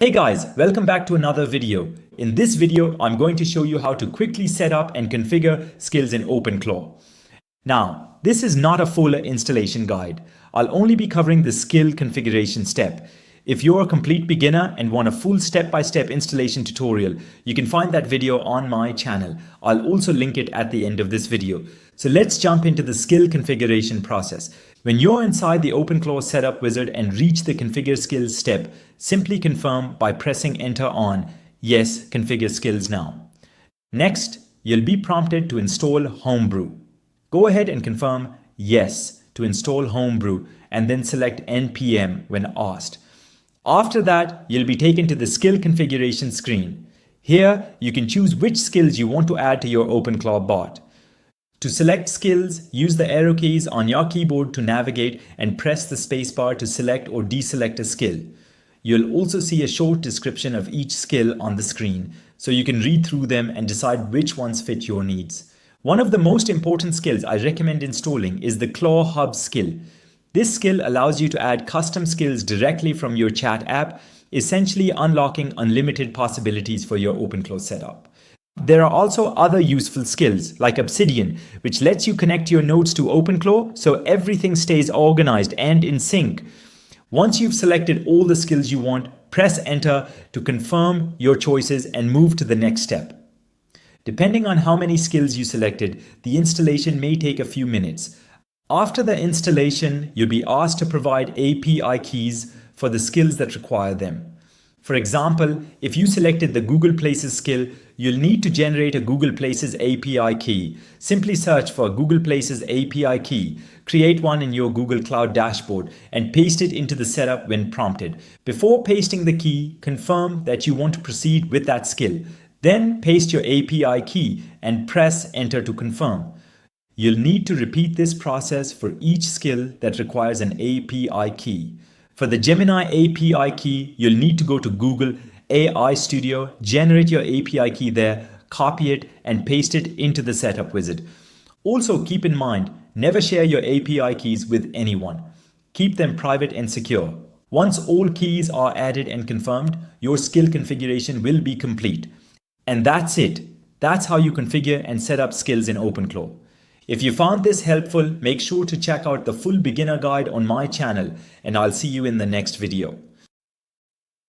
Hey guys, welcome back to another video. In this video, I'm going to show you how to quickly set up and configure skills in OpenClaw. Now, this is not a full installation guide. I'll only be covering the skill configuration step. If you're a complete beginner and want a full step-by-step installation tutorial, you can find that video on my channel. I'll also link it at the end of this video. So let's jump into the skill configuration process. When you're inside the OpenClaw setup wizard and reach the configure skills step, simply confirm by pressing enter on yes, configure skills now. Next, you'll be prompted to install Homebrew. Go ahead and confirm yes to install Homebrew and then select npm when asked. After that, you'll be taken to the skill configuration screen. Here, you can choose which skills you want to add to your OpenClaw bot. To select skills, use the arrow keys on your keyboard to navigate and press the spacebar to select or deselect a skill. You'll also see a short description of each skill on the screen, so you can read through them and decide which ones fit your needs. One of the most important skills I recommend installing is the ClawHub skill. This skill allows you to add custom skills directly from your chat app, essentially unlocking unlimited possibilities for your OpenClaw setup. There are also other useful skills like Obsidian, which lets you connect your nodes to OpenClaw so everything stays organized and in sync. Once you've selected all the skills you want, press enter to confirm your choices and move to the next step. Depending on how many skills you selected, the installation may take a few minutes. After the installation, you'll be asked to provide API keys for the skills that require them. For example, if you selected the Google Places skill, you'll need to generate a Google Places API key. Simply search for Google Places API key, create one in your Google Cloud dashboard, and paste it into the setup when prompted. Before pasting the key, confirm that you want to proceed with that skill. Then paste your API key and press enter to confirm. You'll need to repeat this process for each skill that requires an API key. For the Gemini API key, you'll need to go to Google AI Studio, generate your API key there, copy it, and paste it into the setup wizard. Also keep in mind, never share your API keys with anyone. Keep them private and secure. Once all keys are added and confirmed, your skill configuration will be complete. And that's it. That's how you configure and set up skills in OpenClaw. If you found this helpful, make sure to check out the full beginner guide on my channel, and I'll see you in the next video.